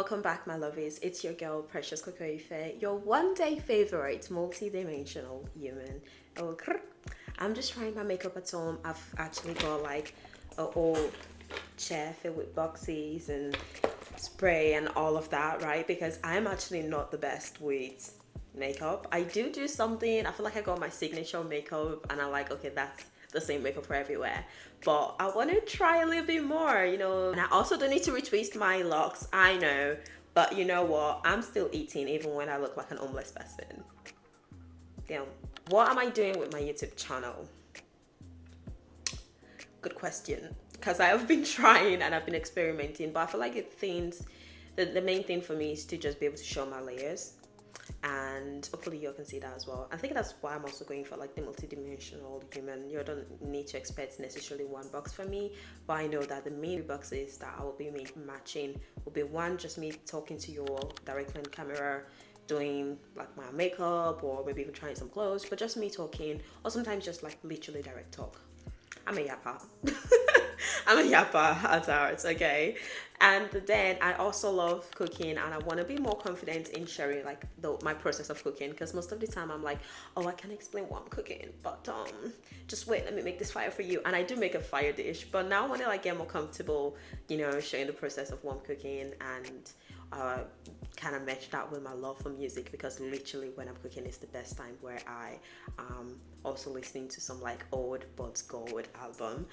Welcome back, my lovies. It's your girl, Precious Kokoife, your one-day favorite multi-dimensional human. Oh, I'm just trying my makeup at home. I've actually got like a old chair filled with boxes and spray and all of that, right? Because I'm actually not the best with makeup. I do something. I feel like I got my signature makeup and I'm like, okay, that's the same makeup for everywhere, but I want to try a little bit more, you know. And I also don't need to retwist my locks, I know, but you know what, I'm still eating even when I look like an homeless person. Damn, what am I doing with my YouTube channel? Good question, because I have been trying and I've been experimenting, but I feel like the main thing for me is to just be able to show my layers, and hopefully you can see that as well. I think that's why I'm also going for like the multi-dimensional human. You don't need to expect necessarily one box for me, but I know that the main boxes that I will be matching will be one, just me talking to you all directly on camera, doing like my makeup or maybe even trying some clothes, but just me talking, or sometimes just like literally direct talk. I'm a yapper. I'm a yapper at heart, okay? And then I also love cooking, and I want to be more confident in sharing like my process of cooking, because most of the time I'm like, oh, I can't explain what I'm cooking, but just wait, let me make this fire for you. And I do make a fire dish, but now I want to like get more comfortable, you know, showing the process of what I'm cooking, and kind of match that with my love for music, because literally when I'm cooking is the best time, where I also listening to some like old but gold album,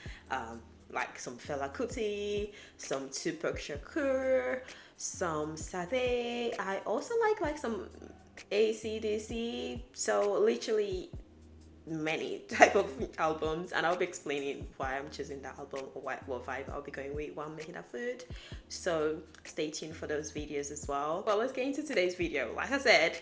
like some Fela Kuti, some Tupac Shakur, some Sade. I also like some AC/DC, so literally many type of albums, and I'll be explaining why I'm choosing that album or what vibe I'll be going with while I'm making that food. So stay tuned for those videos as well. Well, let's get into today's video. Like I said,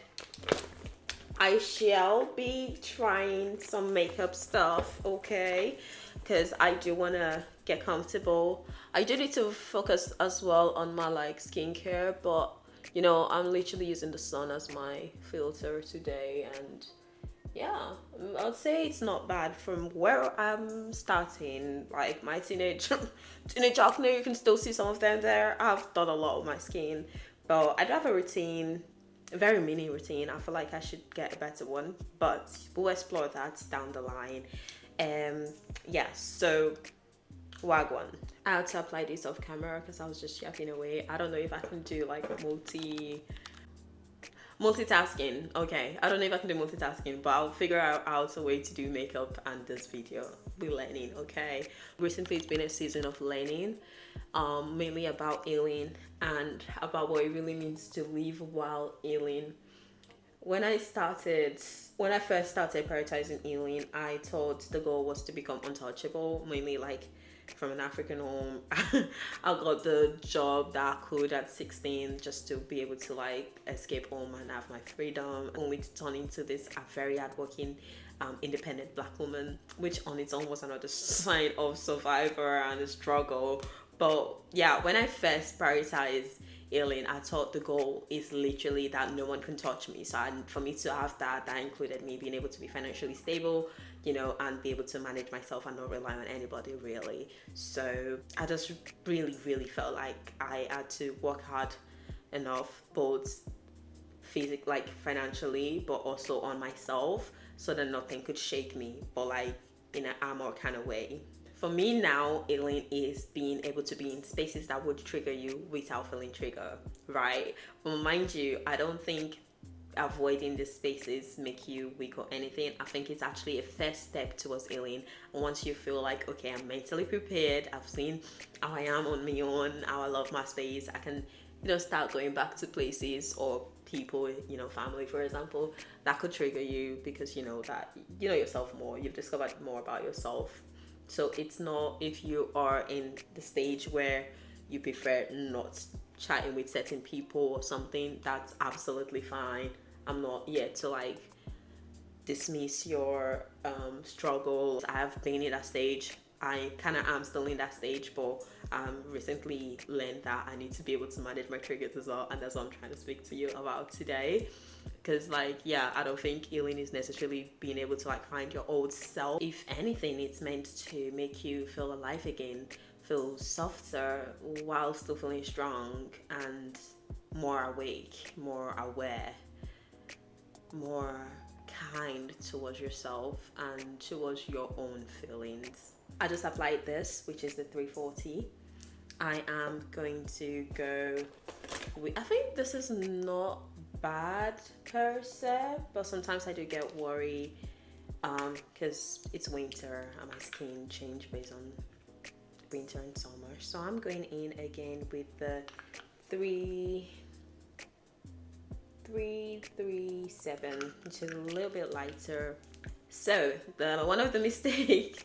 I shall be trying some makeup stuff, okay, because I do want to get comfortable. I do need to focus as well on my like skincare, but you know, I'm literally using the sun as my filter today, and yeah, I'd say it's not bad from where I'm starting. Like my teenage acne, you can still see some of them there. I've done a lot with my skin, but I do have a routine, a very mini routine. I feel like I should get a better one, but we'll explore that down the line. Yeah, so wagwan. I had to apply this off camera because I was just yapping away. I don't know if I can do like multitasking. Okay, I don't know if I can do multitasking, but I'll figure out a way to do makeup and this video. We're learning, okay? Recently it's been a season of learning, mainly about healing and about what it really means to live while healing. When I first started prioritizing healing, I thought the goal was to become untouchable, mainly like from an African home. I got the job that I could at 16 just to be able to like escape home and have my freedom, only to turn into this very hardworking, independent black woman, which on its own was another sign of survivor and a struggle. But yeah, when I first prioritized healing, I thought the goal is literally that no one can touch me. So for me to have that included me being able to be financially stable, you know, and be able to manage myself and not rely on anybody really. So I just really felt like I had to work hard enough, both physically, like financially, but also on myself, so that nothing could shake me, but like in an armor kind of way. For me now, healing is being able to be in spaces that would trigger you without feeling triggered, right? But mind you, I don't think avoiding these spaces make you weak or anything. I think it's actually a first step towards healing. And once you feel like, okay, I'm mentally prepared, I've seen how I am on my own, how I love my space, I can, you know, start going back to places or people, you know, family for example, that could trigger you, because you know that you know yourself more, you've discovered more about yourself. So it's not, if you are in the stage where you prefer not chatting with certain people or something, that's absolutely fine. I'm not yet to like dismiss your struggles. I've been in that stage. I kind of am still in that stage, but recently learned that I need to be able to manage my triggers as well, and that's what I'm trying to speak to you about today. Because like, yeah, I don't think healing is necessarily being able to like find your old self. If anything, it's meant to make you feel alive again, feel softer while still feeling strong and more awake, more aware, more kind towards yourself and towards your own feelings. I just applied this, which is the 340. I am going to go with, I think this is not bad per se, but sometimes I do get worried because it's winter and my skin change based on winter and summer. So I'm going in again with the 337, which is a little bit lighter. So one of the mistakes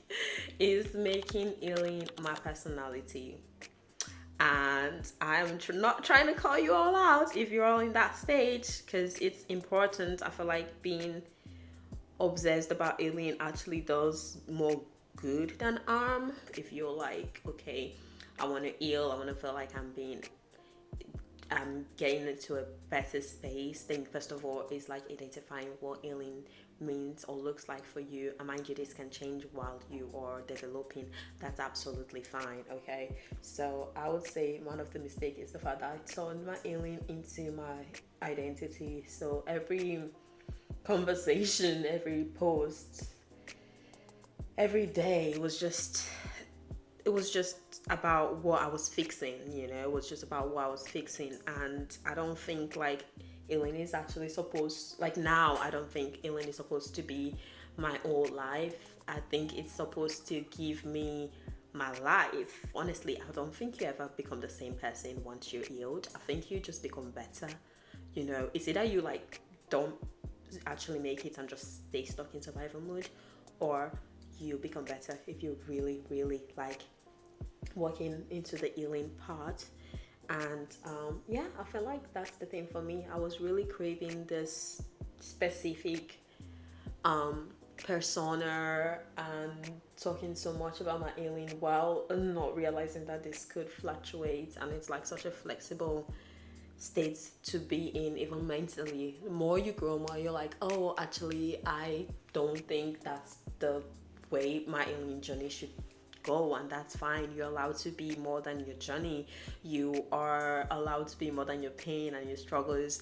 is making healing my personality. And I'm not trying to call you all out if you're all in that stage, because it's important. I feel like being obsessed about healing actually does more good than harm. If you're like, okay, I want to heal, I want to feel like I'm getting into a better space, then first of all is like identifying what healing means or looks like for you. And mind you, this can change while you are developing. That's absolutely fine. Okay, so I would say one of the mistakes is the fact that I turned my healing into my identity. So every conversation, every post, every day was just about what I was fixing, you know. It was just about what I was fixing. And I don't think like healing is actually supposed, like now I don't think healing is supposed to be my whole life. I think it's supposed to give me my life. Honestly, I don't think you ever become the same person once you're healed. I think you just become better, you know. It's either you like don't actually make it and just stay stuck in survival mode, or you become better if you really like walking into the healing part. And yeah, I feel like that's the thing for me. I was really craving this specific persona and talking so much about my healing while not realizing that this could fluctuate, and it's like such a flexible state to be in, even mentally. The more you grow, more you're like, oh, actually I don't think that's the way my healing journey should go, and that's fine. You're allowed to be more than your journey. You are allowed to be more than your pain and your struggles.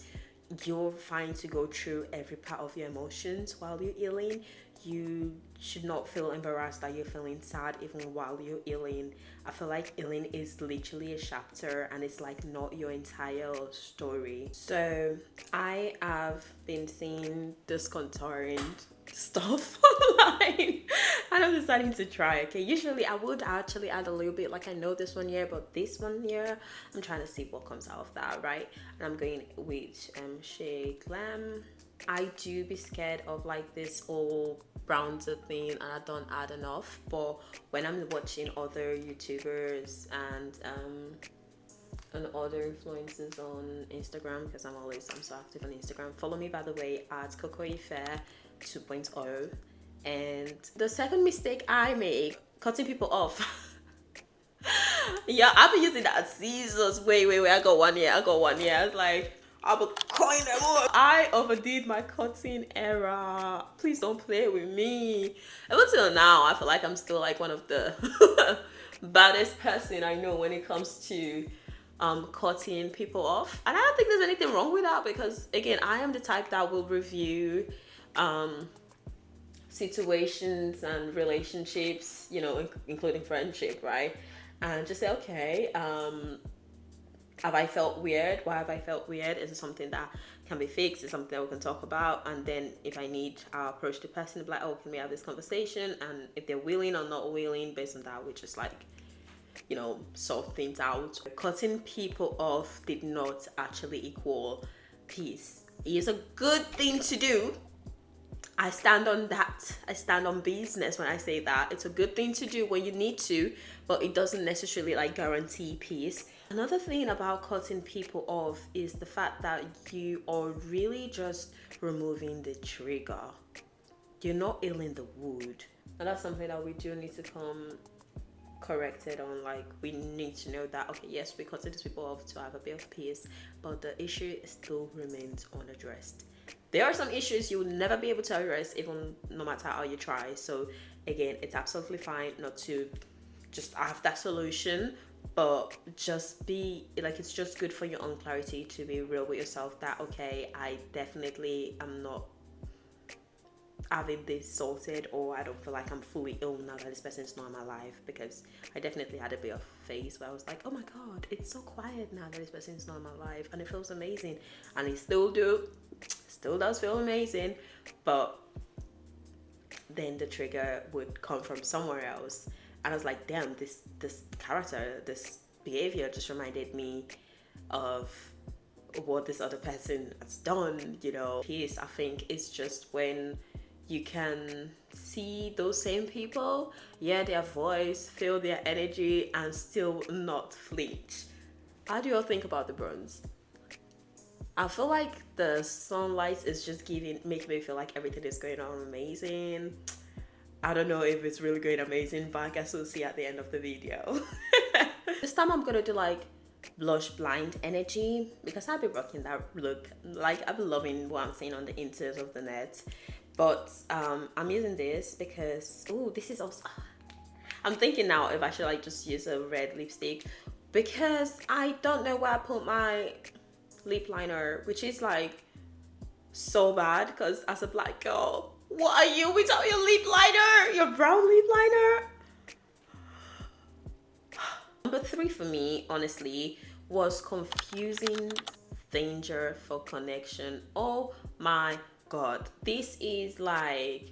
You're fine to go through every part of your emotions while you're healing. You should not feel embarrassed that you're feeling sad even while you're healing. I feel like healing is literally a chapter and it's like not your entire story. So I have been seeing this contouring stuff online and I'm deciding to try. Okay, usually I would actually add a little bit, like I know this one here, but this one here I'm trying to see what comes out of that, right? And I'm going with Shea Glam. I do be scared of like this whole bronzer thing and I don't add enough, but when I'm watching other YouTubers and other influencers on Instagram, because I'm so active on Instagram, follow me by the way at Kokoife 2.0. And the second mistake I make, cutting people off. Yeah, I've been using that scissors. Wait, I got one here. It's like I'll be cutting them off. I overdid my cutting era. Please don't play with me. Even till now, I feel like I'm still like one of the baddest person I know when it comes to cutting people off. And I don't think there's anything wrong with that, because again, I am the type that will review situations and relationships, you know, including friendship, right? And just say, okay, have I felt weird? Why have I felt weird? Is it something that can be fixed? Is it something that we can talk about? And then if I need, I'll approach the person and be like, oh, can we have this conversation? And if they're willing or not willing, based on that, we just like, you know, sort things out. Cutting people off did not actually equal peace. It is a good thing to do. I stand on that. I stand on business when I say that. It's a good thing to do when you need to, but it doesn't necessarily like guarantee peace. Another thing about cutting people off is the fact that you are really just removing the trigger. You're not healing the wound. And that's something that we do need to come corrected on. Like, we need to know that, okay, yes, we cutting these people off to have a bit of peace, but the issue still remains unaddressed. There are some issues you will never be able to address, even no matter how you try. So again, it's absolutely fine not to just have that solution, but just be like, it's just good for your own clarity to be real with yourself that, okay, I definitely am not having this sorted, or I don't feel like I'm fully ill now that this person's not in my life, because I definitely had a bit of phase where I was like, oh my god, it's so quiet now that this person's not in my life, and it feels amazing, and it still does feel amazing, but then the trigger would come from somewhere else, and I was like, damn, this character, this behavior just reminded me of what this other person has done, you know. Peace, I think, is just when you can see those same people, hear their voice, feel their energy, and still not flinch. How do you all think about the burns? I feel like the sunlight is just making me feel like everything is going on amazing. I don't know if it's really going amazing, but I guess we'll see at the end of the video. This time I'm gonna do like blush blind energy, because I've been rocking that look. Like, I've been loving what I'm seeing on the interiors of the net. But I'm using this because, oh, this is also, I'm thinking now if I should like just use a red lipstick, because I don't know where I put my lip liner, which is like so bad, because as a black girl, what are you without your lip liner, your brown lip liner? Number 3 for me, honestly, was confusing danger for connection. Oh my god, this is like,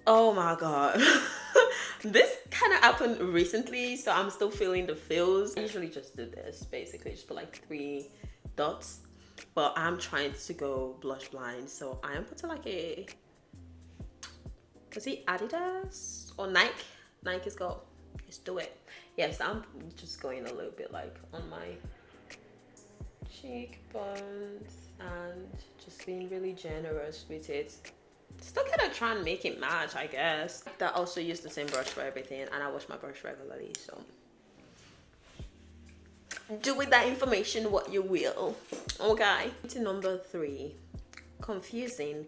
oh my god. This kind of happened recently, so I'm still feeling the feels. I usually just do this, basically just put like 3 dots, but I'm trying to go blush blind, so I am putting like a, is it Adidas or Nike? Nike's got, let's do it. Yes, I'm just going a little bit like on my cheekbones and just being really generous with it. Still gonna try and make it match, I guess. I also use the same brush for everything, and I wash my brush regularly, so do with that information what you will. Okay, to number 3, confusing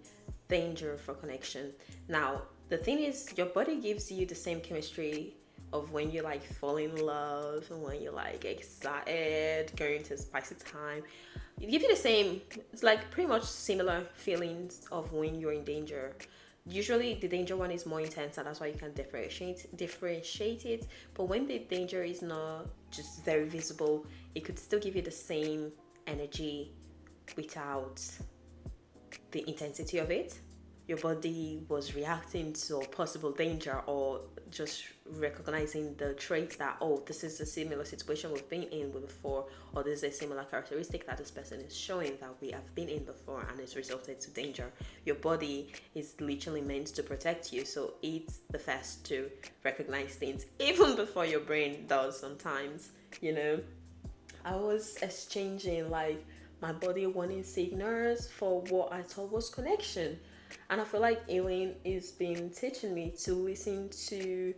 danger for connection. Now the thing is, your body gives you the same chemistry of when you like fall in love and when you're like excited, going to a spicy time. It gives you the same, it's like pretty much similar feelings of when you're in danger. Usually the danger one is more intense, and that's why you can differentiate it. But when the danger is not just very visible, it could still give you the same energy without the intensity of it. Your body was reacting to a possible danger, or just recognizing the traits that, oh, this is a similar situation we've been in before, or this is a similar characteristic that this person is showing that we have been in before and it's resulted to danger. Your body is literally meant to protect you, so it's the first to recognize things even before your brain does sometimes, you know. I was exchanging like my body warning signals for what I thought was connection. And I feel like Elaine is been teaching me to listen to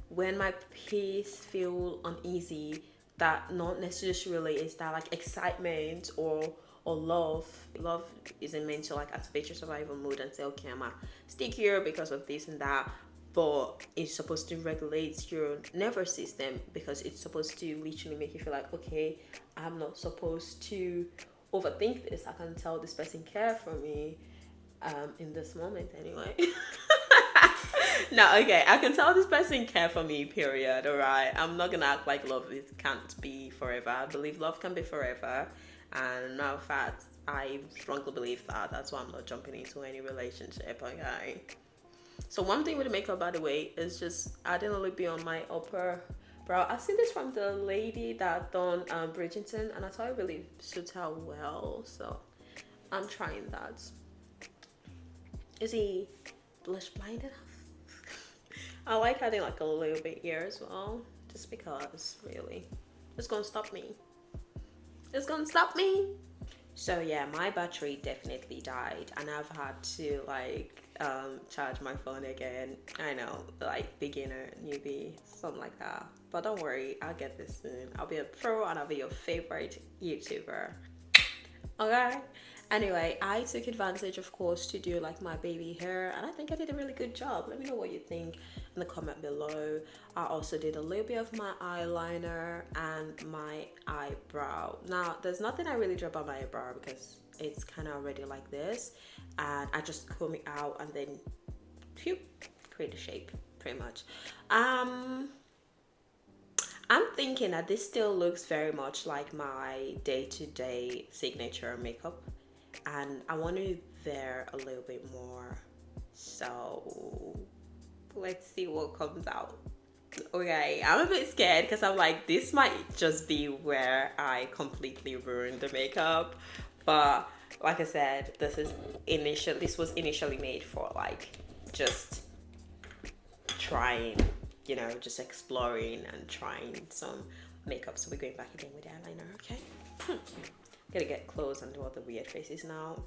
when my peace feel uneasy, that not necessarily is that like excitement or love. Love isn't meant to like activate your survival mood and say, okay, I'm gonna stick here because of this and that, but it's supposed to regulate your nervous system, because it's supposed to literally make you feel like, okay, I'm not supposed to overthink this. I can tell this person care for me. In this moment anyway. No, okay, I can tell this person care for me, period. All right, I'm not gonna act like love can't be forever. I believe love can be forever, and matter of fact, I strongly believe that. That's why I'm not jumping into any relationship. Okay, so one thing with the makeup, by the way, is just adding a little bit on my upper brow. I've seen this from the lady that done Bridgerton, and I thought it really suits her well, so I'm trying that. Is he blush blind enough? I like adding like a little bit here as well, just because, really, it's gonna stop me. It's gonna stop me. So yeah, my battery definitely died, and I've had to like charge my phone again. I know, like beginner, newbie, something like that. But don't worry, I'll get this soon. I'll be a pro and I'll be your favorite YouTuber. Okay. Anyway, I took advantage, of course, to do like my baby hair, and I think I did a really good job. Let me know what you think. in the comment below. I also did a little bit of my eyeliner and my eyebrow. Now there's nothing I really do about my eyebrow because it's kind of already like this, and I just comb it out and then phew, create a shape pretty much. I'm thinking that this still looks very much like my day-to-day signature makeup, and I want to veer a little bit more, so let's see what comes out. Okay, I'm a bit scared because I'm like, this might just be where I completely ruin the makeup, but like I said, this was initially made for like just trying, you know, just exploring and trying some makeup. So we're going back again with the eyeliner. Okay. Gotta get close and do all the weird faces now.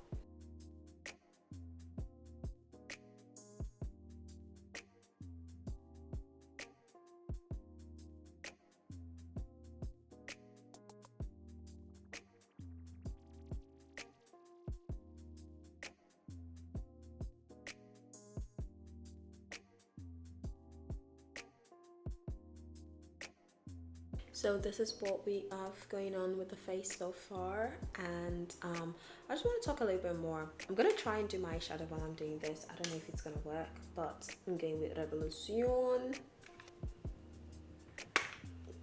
So this is what we have going on with the face so far, and I just want to talk a little bit more. I'm gonna try and do my shadow while I'm doing this. I don't know if it's gonna work, but I'm going with Revolution.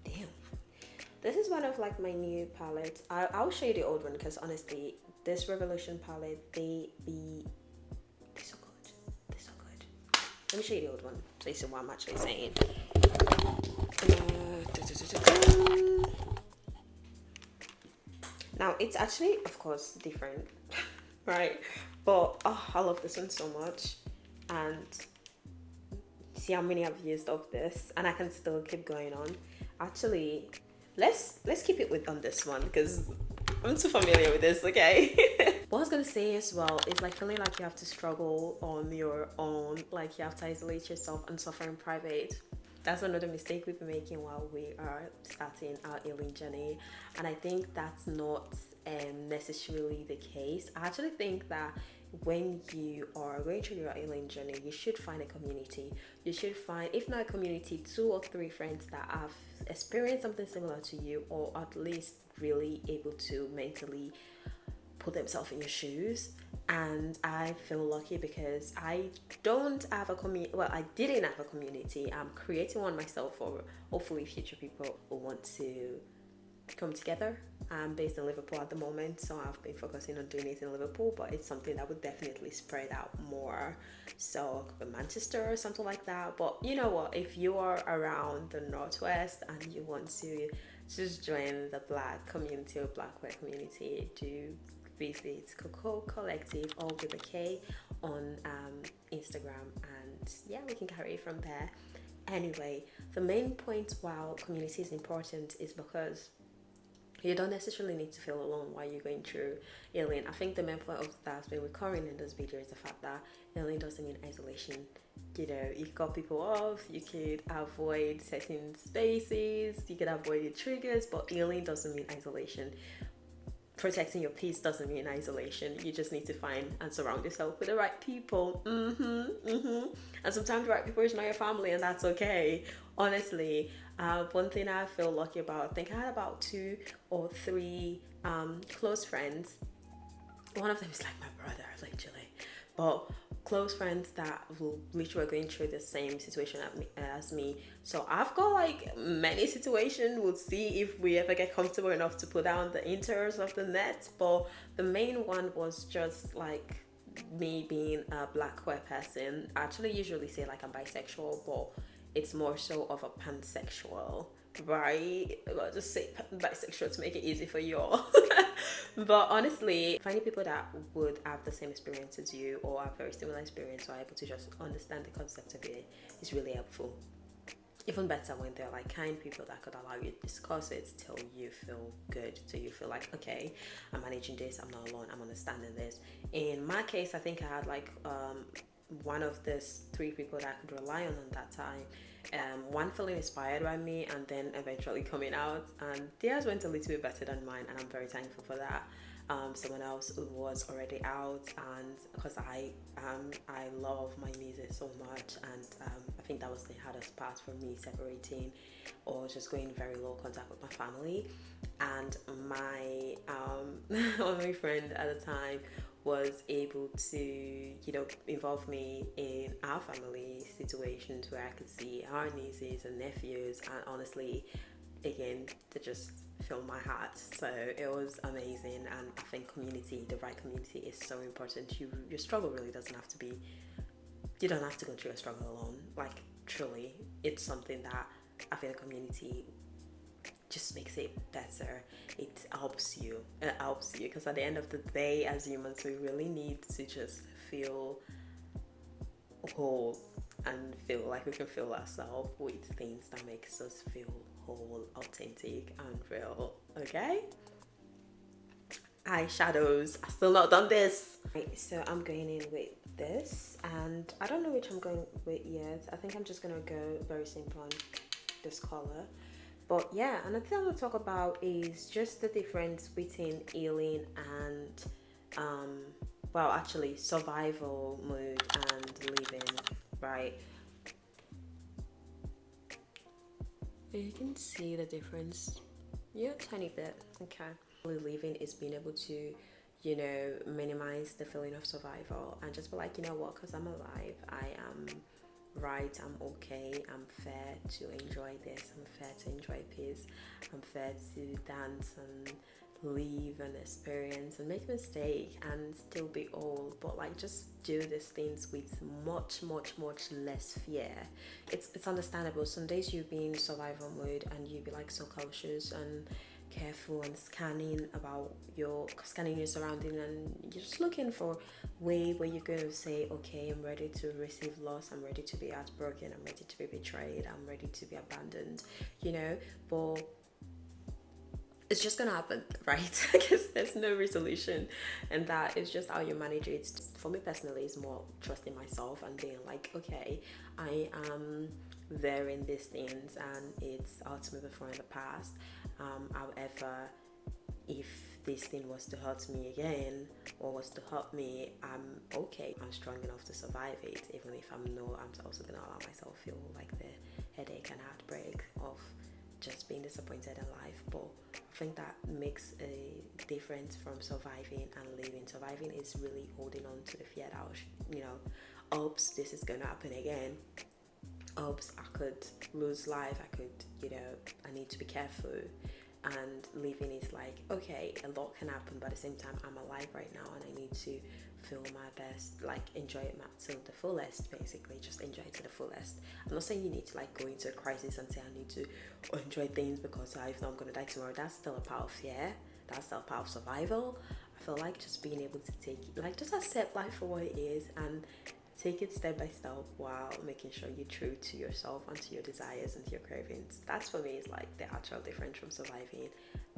Damn, this is one of like my new palettes. I'll show you the old one because honestly, this Revolution palette, they're so good. They're so good. Let me show you the old one so you see what I'm actually saying. Now it's actually, of course, different, right? But oh, I love this one so much, and see how many I've used of this, and I can still keep going on. Actually, let's keep it on this one because I'm too familiar with this. Okay. What I was gonna say as well is like feeling like you have to struggle on your own, like you have to isolate yourself and suffer in private. That's another mistake we've been making while we are starting our healing journey, and I think that's not necessarily the case. I actually think that when you are going through your healing journey, you should find a community. You should find, if not a community, 2 or 3 friends that have experienced something similar to you, or at least really able to mentally put themselves in your shoes. And I feel lucky because I don't have a community. Well, I didn't have a community. I'm creating one myself for hopefully future people who want to come together. I'm based in Liverpool at the moment, so I've been focusing on doing it in Liverpool, but it's something that would definitely spread out more. So Manchester or something like that. But you know what, if you are around the Northwest and you want to just join the Black community or Black wear community, do visit Coco Collective, all with a K, on Instagram, and yeah, we can carry it from there. Anyway, the main point while community is important is because you don't necessarily need to feel alone while you're going through healing. I think the main point of that's been recurring in this video is the fact that healing doesn't mean isolation. You know, you cut people off, you could avoid certain spaces, you could avoid the triggers, but healing doesn't mean isolation. Protecting your peace doesn't mean isolation. You just need to find and surround yourself with the right people. And sometimes the right people is not your family, and that's okay. Honestly, one thing I feel lucky about, I think I had about 2 or 3 close friends. One of them is like my brother, literally. But close friends that will literally going through the same situation as me. So I've got like many situations. We'll see if we ever get comfortable enough to put down the inters of the net. But the main one was just like me being a Black queer person. I actually usually say like I'm bisexual, but it's more so of a pansexual, right? I'll just say bisexual to make it easy for you all. But honestly, finding people that would have the same experience as you or have very similar experience, or are able to just understand the concept of it, is really helpful. Even better when they're like kind people that could allow you to discuss it till you feel good, till you feel like, okay, I'm managing this, I'm not alone, I'm understanding this. In my case, I think I had like one of these 3 people that I could rely on that time. One feeling inspired by me, and then eventually coming out, and theirs went a little bit better than mine, and I'm very thankful for that. Someone else who was already out, and because I love my music so much, and I think that was the hardest part for me, separating or just going very low contact with my family. And my my friend at the time was able to, you know, involve me in our family situations where I could see our nieces and nephews, and honestly, again, they just filled my heart. So it was amazing, and I think community, the right community, is so important. Your struggle really doesn't have to be, you don't have to go through a struggle alone. Like, truly, it's something that I think the community just makes it better. It helps you. It helps you because at the end of the day, as humans, we really need to just feel whole and feel like we can feel ourselves with things that makes us feel whole, authentic, and real. Okay? Eyeshadows. I still not done this. Right, so I'm going in with this, and I don't know which I'm going with yet. I think I'm just gonna go very simple on this color. But yeah, another thing I want to talk about is just the difference between healing and well, actually survival mode and living, right? You can see the difference. Yeah, tiny bit. Okay. Living is being able to, you know, minimize the feeling of survival and just be like, you know what, because I'm alive, I am right, I'm okay, I'm fair to enjoy this, I'm fair to enjoy peace, I'm fair to dance and live and experience and make mistake and still be old, but like just do these things with much less fear. It's understandable. Some days you'll be in survival mode and you'll be like so cautious and careful and scanning your surrounding, and you're just looking for way where you're going to say, okay, I'm ready to receive loss, I'm ready to be heartbroken, I'm ready to be betrayed, I'm ready to be abandoned, you know. But it's just gonna happen, right? Because there's no resolution, and that is just how you manage it. For me personally, it's more trusting myself and being like, okay, I am there in these things and it's hurt me before in the past. However, if this thing was to hurt me again or was to hurt me, I'm okay, I'm strong enough to survive it, even if I'm also gonna allow myself feel like the headache and heartbreak of just being disappointed in life. But I think that makes a difference from surviving and living. Surviving is really holding on to the fear that, you know, oops, this is gonna happen again. Oops, I could lose life. I could, you know, I need to be careful. And living is like, okay, a lot can happen, but at the same time, I'm alive right now and I need to feel my best, like enjoy it to the fullest, basically, just enjoy it to the fullest. I'm not saying you need to like go into a crisis and say I need to enjoy things because if not I'm gonna die tomorrow. That's still a part of fear. That's still a part of survival. I feel like just being able to just accept life for what it is and take it step by step while making sure you're true to yourself and to your desires and to your cravings. That's for me is like the actual difference from surviving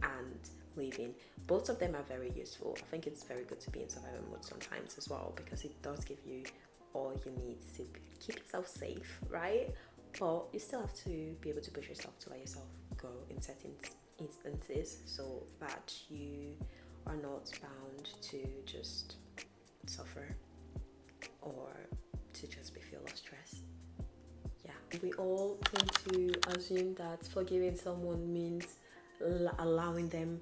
and living. Both of them are very useful. I think it's very good to be in survival mode sometimes as well, because it does give you all you need to keep yourself safe, right? But you still have to be able to push yourself to let yourself go in certain instances so that you are not bound to just suffer or to just be filled of stress. Yeah, we all tend to assume that forgiving someone means allowing them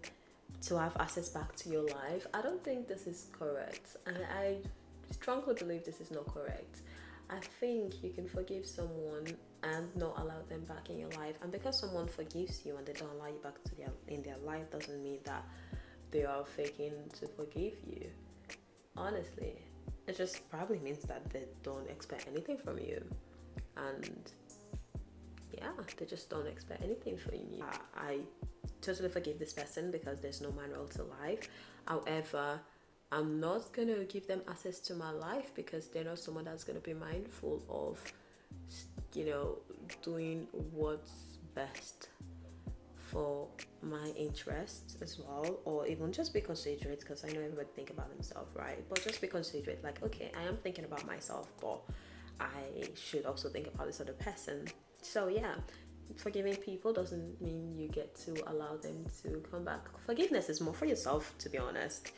to have access back to your life. I don't think this is correct, and I strongly believe this is not correct. I think you can forgive someone and not allow them back in your life, and because someone forgives you and they don't allow you back to in their life doesn't mean that they are faking to forgive you. Honestly, it just probably means that they don't expect anything from you, and yeah, they just don't expect anything from you. I totally forgive this person because there's no manual to life. However, I'm not gonna give them access to my life because they're not someone that's gonna be mindful of, you know, doing what's best for my interests as well, or even just be considerate, because I know everybody think about themselves, right? But just be considerate, like, okay, I am thinking about myself, but I should also think about this other person. So yeah, forgiving people doesn't mean you get to allow them to come back. Forgiveness is more for yourself, to be honest.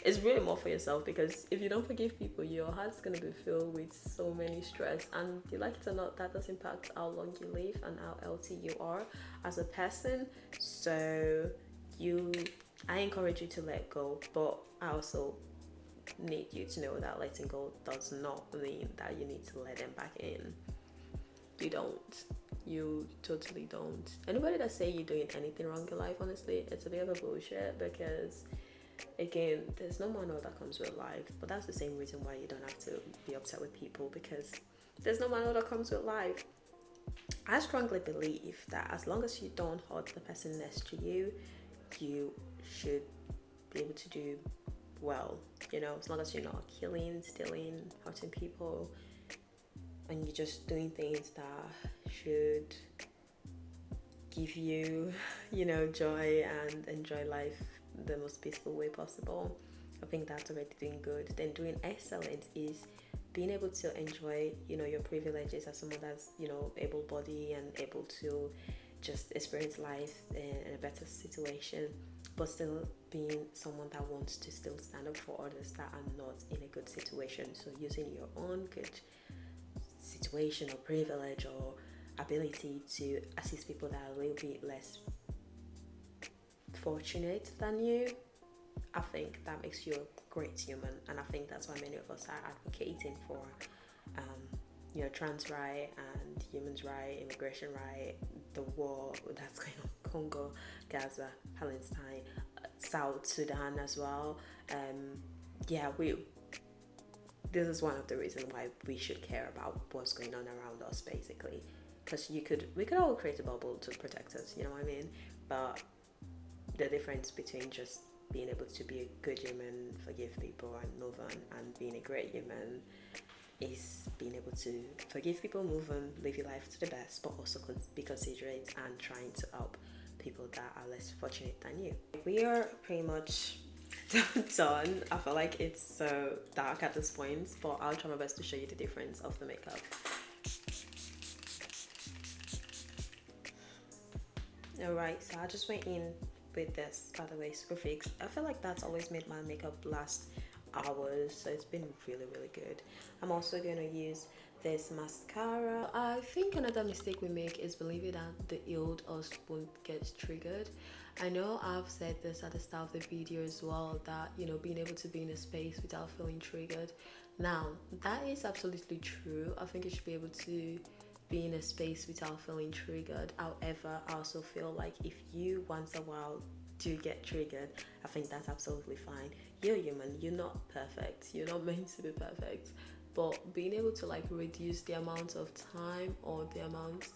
it's really more for yourself, because if you don't forgive people, your heart's gonna be filled with so many stress, and you like it or not, that does impact how long you live and how healthy you are as a person. So I encourage you to let go, but I also need you to know that letting go does not mean that you need to let them back in. You don't. You totally don't. Anybody that say you're doing anything wrong in life, honestly, it's a bit of a bullshit, because again, there's no manual that comes with life. But that's the same reason why you don't have to be upset with people, because there's no manual that comes with life. I strongly believe that as long as you don't hurt the person next to you, you should be able to do well. You know, as long as you're not killing, stealing, hurting people, and you're just doing things that should give you, you know, joy and enjoy life the most peaceful way possible, I think that's already doing good. Then doing excellent is being able to enjoy, you know, your privileges as someone that's, you know, able-bodied and able to just experience life in a better situation, but still being someone that wants to still stand up for others that are not in a good situation. So using your own good situation or privilege or ability to assist people that are a little bit less fortunate than you, I think that makes you a great human. And I think that's why many of us are advocating for you know, trans right and human's right, immigration right, the war that's going on, Congo, Gaza, Palestine, South Sudan as well. This is one of the reasons why we should care about what's going on around us, basically, because we could all create a bubble to protect us, you know what I mean? But the difference between just being able to be a good human, forgive people and move on, and being a great human is being able to forgive people, move on, live your life to the best, but also be considerate and trying to help people that are less fortunate than you. We are pretty much done. I feel like it's so dark at this point, but I'll try my best to show you the difference of the makeup. Alright, so I just went in with this, by the way, super fix. I feel like that's always made my makeup last hours, so it's been really good. I'm also going to use this mascara. I think another mistake we make is believing that the healed us won't get triggered. I know I've said this at the start of the video as well, that, you know, being able to be in a space without feeling triggered. Now, that is absolutely true. I think you should be able to be in a space without feeling triggered. However, I also feel like if you once in a while do get triggered, I think that's absolutely fine. You're human, you're not perfect, you're not meant to be perfect, but being able to like reduce the amount of time or the amount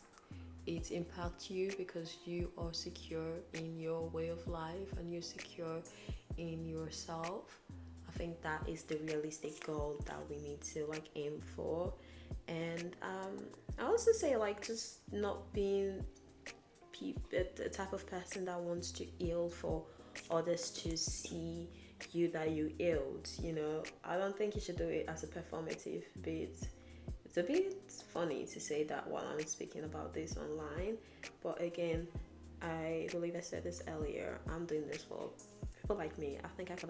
it impacts you because you are secure in your way of life and you're secure in yourself, I think that is the realistic goal that we need to like aim for. And I also say like just not being the type of person that wants to heal for others to see you that you healed, you know. I don't think you should do it as a performative bit. It's a bit funny to say that while I'm speaking about this online, but again, I believe I said this earlier, I'm doing this for people like me. I think I could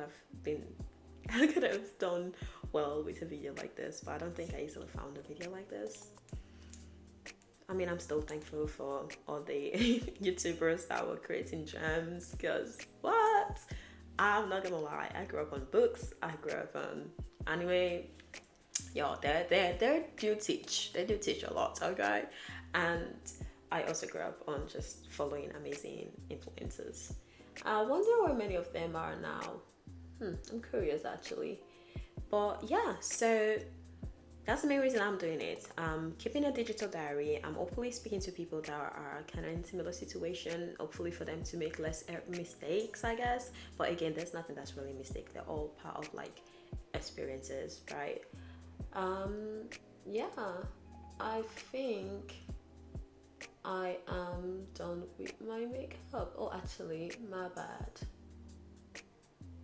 have done well with a video like this, but I don't think I easily found a video like this. I mean, I'm still thankful for all the YouTubers that were creating gems, because what? I'm not gonna lie, I grew up on books, I grew up on anime. Yo, they do teach a lot, okay? And I also grew up on just following amazing influencers. I wonder where many of them are now. I'm curious actually. But yeah, so that's the main reason I'm doing it. Keeping a digital diary. I'm hopefully speaking to people that are kind of in similar situation, hopefully for them to make less mistakes, I guess. But again, there's nothing that's really a mistake. They're all part of like experiences, right? Yeah, I think I am done with my makeup. Oh, actually, my bad.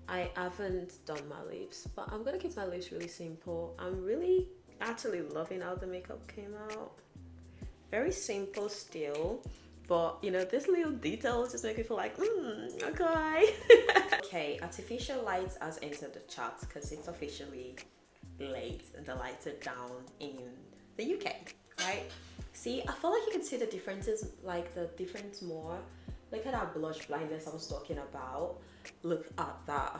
I haven't done my lips, but I'm gonna keep my lips really simple. I'm really actually loving how the makeup came out. Very simple still, but you know, this little details just make me feel like okay. okay, artificial lights has entered the charts because it's officially late and the lights are down in the UK, right? See, I feel like you can see the differences, like the difference more. Look at that blush blindness I was talking about. Look at that.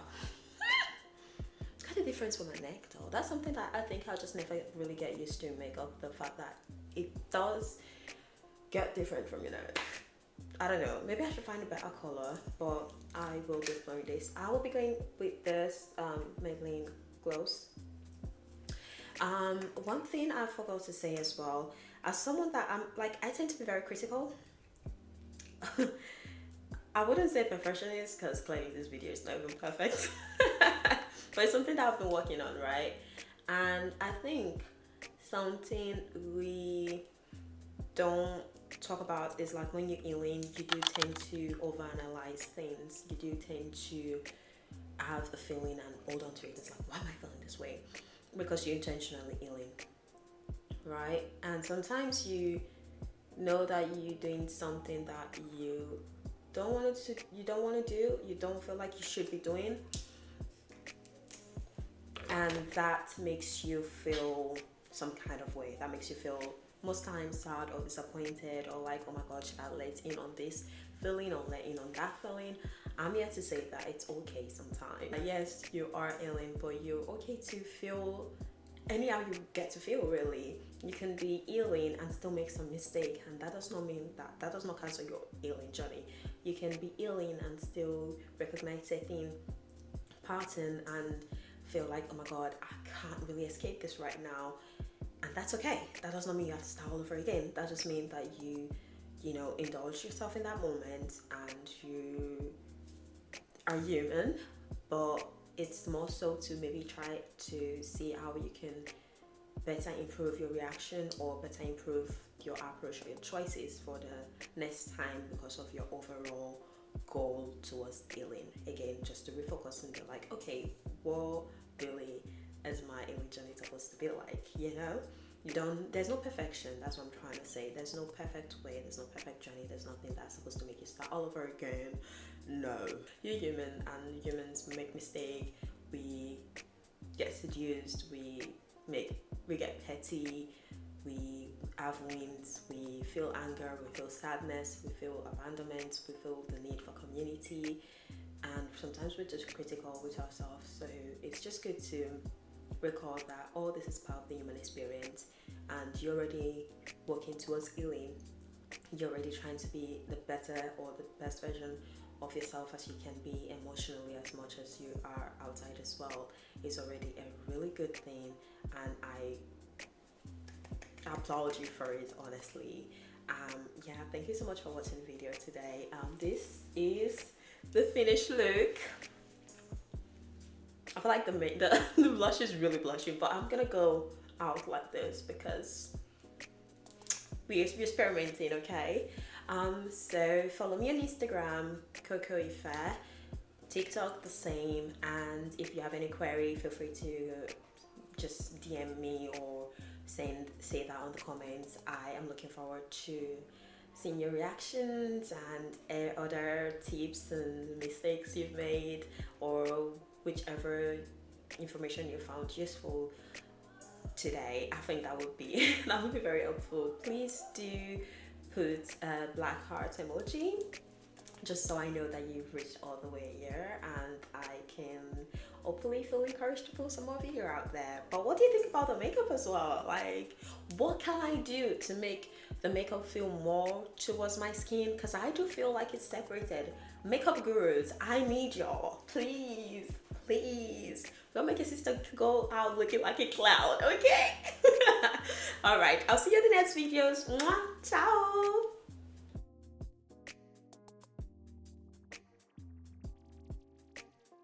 Look at the difference for my neck though. That's something that I think I'll just never really get used to in makeup. The fact that it does get different from your neck. I don't know, maybe I should find a better color, but I will be going with this. I will be going with this Maybelline Gloss. One thing I forgot to say as well, as someone that I tend to be very critical. I wouldn't say perfectionist because clearly this video is not even perfect. But it's something that I've been working on, right? And I think something we don't talk about is like when you're healing, you do tend to overanalyze things. You do tend to have the feeling and hold on to it. It's like, why am I feeling this way? Because you're intentionally healing, right? And sometimes you know that you're doing something that you don't want to do, you don't feel like you should be doing, and that makes you feel some kind of way. That makes you feel most times sad or disappointed, or like, oh my god, should I let in on this feeling or let in on that feeling? I'm here to say that it's okay sometimes. Yes, you are healing, but you're okay to feel anyhow you get to feel, really. You can be healing and still make some mistake, and that does not mean that does not cancel your healing journey. You can be healing and still recognize certain pattern and feel like, oh my god, I can't really escape this right now. And that's okay. That does not mean you have to start all over again. That just means that you know, indulge yourself in that moment and you are human. But it's more so to maybe try to see how you can better improve your reaction or better improve your approach or your choices for the next time because of your overall goal towards healing. Again, just to refocus and be like, okay, what really is my healing journey supposed to be like? You know, there's no perfection. That's what I'm trying to say. There's no perfect way, there's no perfect journey, there's nothing that's supposed to make you start all over again. No, you're human, and humans make mistakes. We get seduced, we get petty, we have wins, we feel anger, we feel sadness, we feel abandonment, we feel the need for community, and sometimes we're just critical with ourselves. So it's just good to recall that all this is part of the human experience, and you're already working towards healing. You're already trying to be the better or the best version of yourself as you can be emotionally, as much as you are outside as well. Is already a really good thing, and I applaud you for it, honestly. Yeah, thank you so much for watching the video today. This is the finished look. I feel like the blush is really blushing, but I'm gonna go out like this because we're experimenting, okay? So follow me on Instagram, Kokoife, TikTok the same, and if you have any query, feel free to just DM me or say that on the comments. I am looking forward to seeing your reactions and other tips and mistakes you've made, or whichever information you found useful today. I think that would be very helpful. Please do put a black heart emoji, just so I know that you've reached all the way here, and I can hopefully feel encouraged to pull some more video out there. But what do you think about the makeup as well? Like, what can I do to make the makeup feel more towards my skin? Because I do feel like it's separated. Makeup gurus, I need y'all. Please, please. Don't make your sister go out looking like a clown, okay? All right, I'll see you in the next videos. Mwah, ciao.